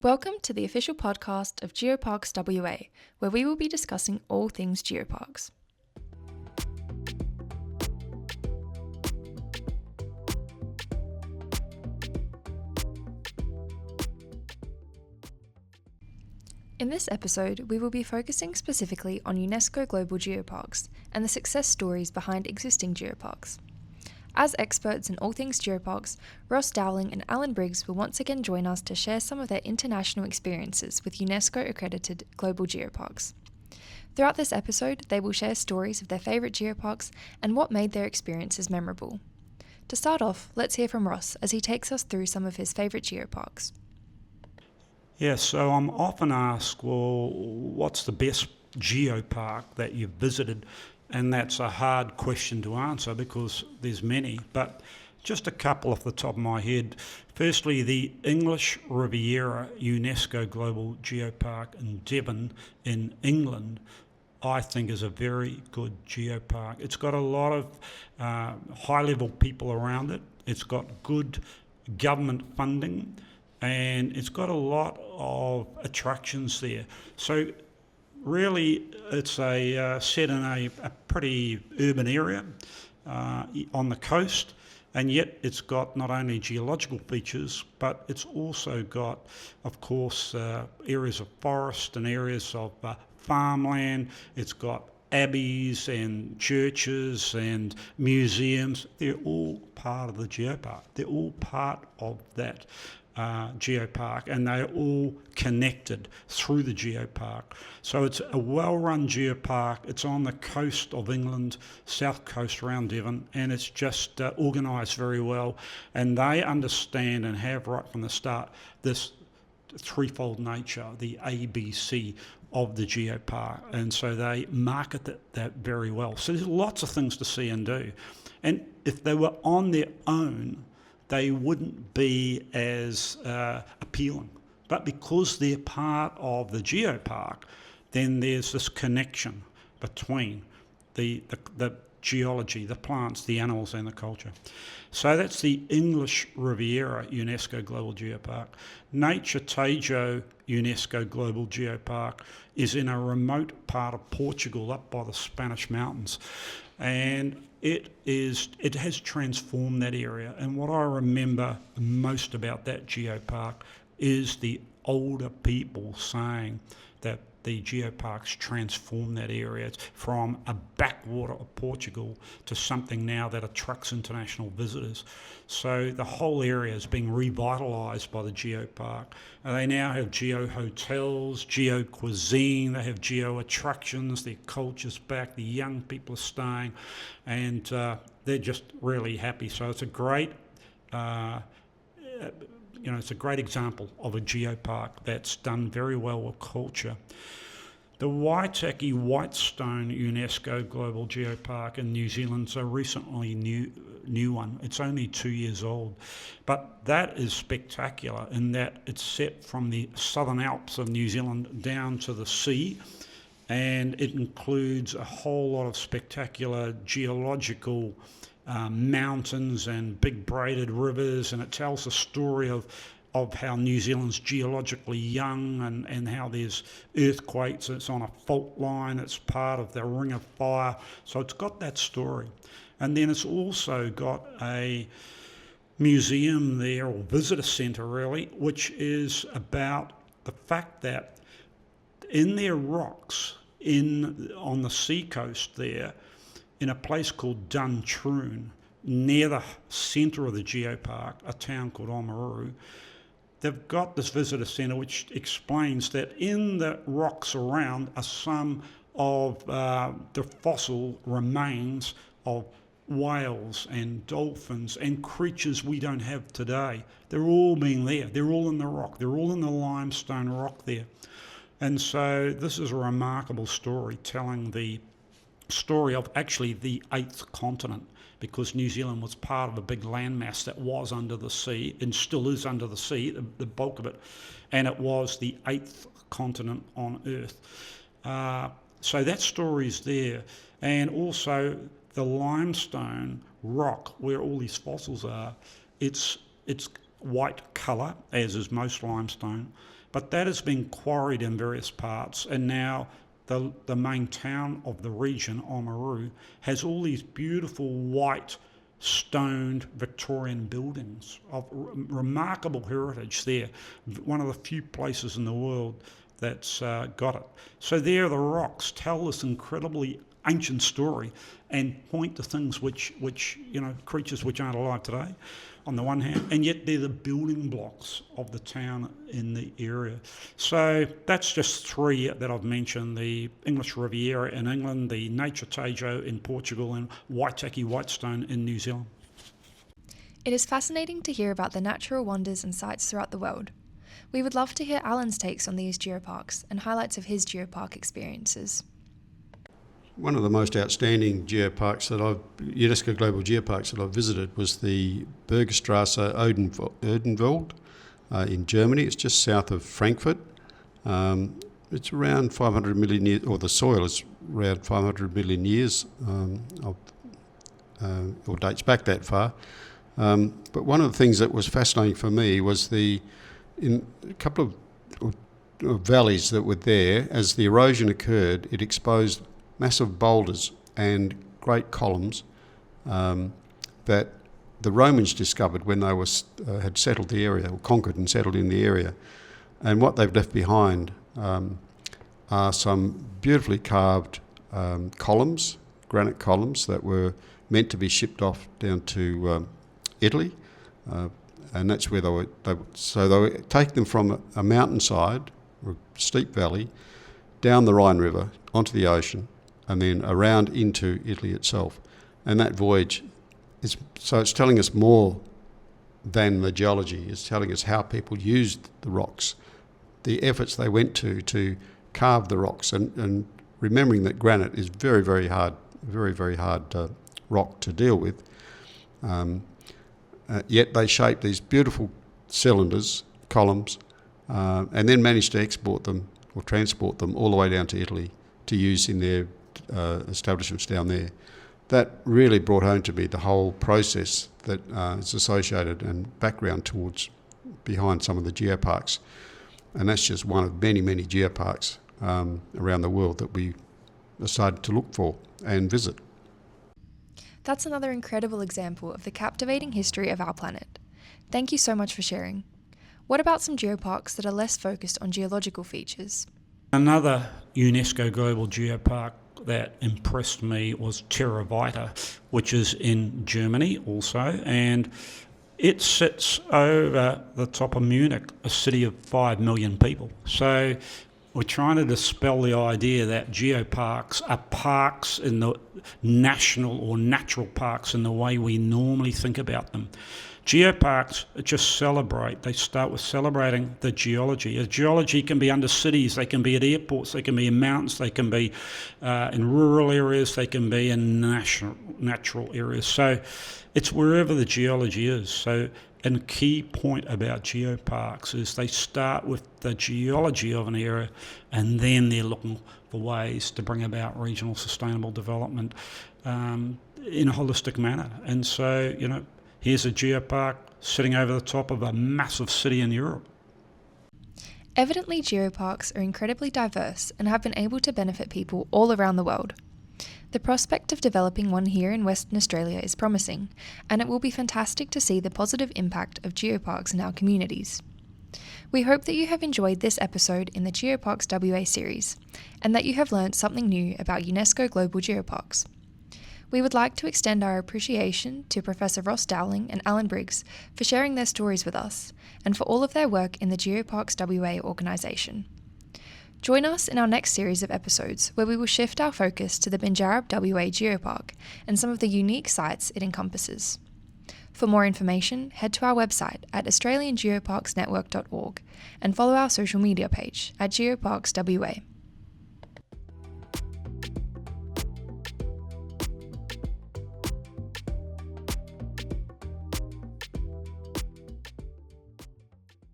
Welcome to the official podcast of Geoparks WA, where we will be discussing all things geoparks. In this episode, we will be focusing specifically on UNESCO Global Geoparks and the success stories behind existing geoparks. As experts in all things geoparks, Ross Dowling and Alan Briggs will once again join us to share some of their international experiences with UNESCO-accredited global geoparks. Throughout this episode, they will share stories of their favourite geoparks and what made their experiences memorable. To start off, let's hear from Ross as he takes us through some of his favourite geoparks. Yeah, so I'm often asked, well, what's the best geopark that you've visited? And that's a hard question to answer because there's many, but just a couple off the top of my head. Firstly, the English Riviera UNESCO Global Geopark in Devon in England, I think is a very good geopark. It's got a lot of high-level people around it. It's got good government funding, and it's got a lot of attractions there. So really, it's set in a pretty urban area on the coast, and yet it's got not only geological features, but it's also got, of course, areas of forest and areas of farmland. It's got abbeys and churches and museums. They're all part of the geopark. They're all part of that geopark, and they're all connected through the geopark. So it's a well-run geopark. It's on the coast of England, south coast around Devon, and it's just organised very well. And they understand and have right from the start this threefold nature, the ABC of the geopark, and so they market that very well. So there's lots of things to see and do. And if they were on their own, they wouldn't be as appealing. But because they're part of the geopark, then there's this connection between the geology, the plants, the animals and the culture. So that's the English Riviera UNESCO Global Geopark. Naturtejo UNESCO Global Geopark is in a remote part of Portugal up by the Spanish mountains. And it has transformed that area. And what I remember most about that geopark is the older people saying that the geoparks transformed that area from a backwater of Portugal to something now that attracts international visitors. So the whole area is being revitalised by the geopark. And they now have geo-hotels, geo-cuisine, they have geo-attractions, their culture's back, the young people are staying, and they're just really happy. So it's a great it's a great example of a geopark that's done very well with culture. The Waitaki Whitestone UNESCO Global Geopark in New Zealand's a recently new one. It's only 2 years old, but that is spectacular in that it's set from the Southern Alps of New Zealand down to the sea, and it includes a whole lot of spectacular geological mountains and big braided rivers, and it tells the story of how New Zealand's geologically young and how there's earthquakes. It's on a fault line. It's part of the Ring of Fire. So it's got that story. And then it's also got a museum there, or visitor centre really, which is about the fact that in their rocks on the sea coast there, in a place called Duntroon, near the centre of the geopark, a town called Oamaru, they've got this visitor centre which explains that in the rocks around are some of the fossil remains of whales and dolphins and creatures we don't have today. They're all been there. They're all in the rock. They're all in the limestone rock there. And so this is a remarkable story, telling the story of actually the eighth continent, because New Zealand was part of a big landmass that was under the sea and still is under the sea, the bulk of it, and it was the eighth continent on Earth. So that story's there, and also the limestone rock where all these fossils are. It's white colour, as is most limestone, but that has been quarried in various parts, and now the main town of the region, Oamaru, has all these beautiful white stoned Victorian buildings of remarkable heritage there. One of the few places in the world that's got it. So there the rocks tell this incredibly ancient story and point to things which creatures which aren't alive today on the one hand, and yet they're the building blocks of the town in the area. So that's just three that I've mentioned: the English Riviera in England, the Naturtejo in Portugal, and Waitaki Whitestone in New Zealand. It is fascinating to hear about the natural wonders and sites throughout the world. We would love to hear Alan's takes on these geoparks and highlights of his geopark experiences. One of the most outstanding geoparks UNESCO Global Geoparks that I've visited was the Bergstrasse-Odenwald in Germany. It's just south of Frankfurt. It's around 500 million years, or the soil is around 500 million years, or dates back that far. But one of the things that was fascinating for me was in a couple of valleys that were there, as the erosion occurred, it exposed massive boulders and great columns that the Romans discovered when they had settled the area, or conquered and settled in the area. And what they've left behind are some beautifully carved columns, granite columns, that were meant to be shipped off down to Italy. And that's where they were taking them from a mountainside, or a steep valley, down the Rhine River, onto the ocean, and then around into Italy itself. And that voyage it's telling us more than the geology. It's telling us how people used the rocks, the efforts they went to carve the rocks, and remembering that granite is very, very hard rock to deal with. Yet they shaped these beautiful cylinders, columns, and then managed to export them or transport them all the way down to Italy to use in their establishments down there. That really brought home to me the whole process that is associated and background behind some of the geoparks. And that's just one of many, many geoparks around the world that we decided to look for and visit. That's another incredible example of the captivating history of our planet. Thank you so much for sharing. What about some geoparks that are less focused on geological features? Another UNESCO Global Geopark that impressed me was TerraVita, which is in Germany also, and it sits over the top of Munich, a city of 5 million people. So we're trying to dispel the idea that geoparks are parks in the national or natural parks in the way we normally think about them. Geoparks just they start with celebrating the geology. Geology can be under cities, they can be at airports, they can be in mountains, they can be in rural areas, they can be in natural areas. So it's wherever the geology is. So a key point about geoparks is they start with the geology of an area, and then they're looking for ways to bring about regional sustainable development in a holistic manner. And so, here's a geopark sitting over the top of a massive city in Europe. Evidently, geoparks are incredibly diverse and have been able to benefit people all around the world. The prospect of developing one here in Western Australia is promising, and it will be fantastic to see the positive impact of geoparks in our communities. We hope that you have enjoyed this episode in the Geoparks WA series, and that you have learnt something new about UNESCO Global Geoparks. We would like to extend our appreciation to Professor Ross Dowling and Alan Briggs for sharing their stories with us, and for all of their work in the Geoparks WA organisation. Join us in our next series of episodes, where we will shift our focus to the Binjarab WA Geopark and some of the unique sites it encompasses. For more information, head to our website at australiangeoparksnetwork.org and follow our social media page at Geoparks WA.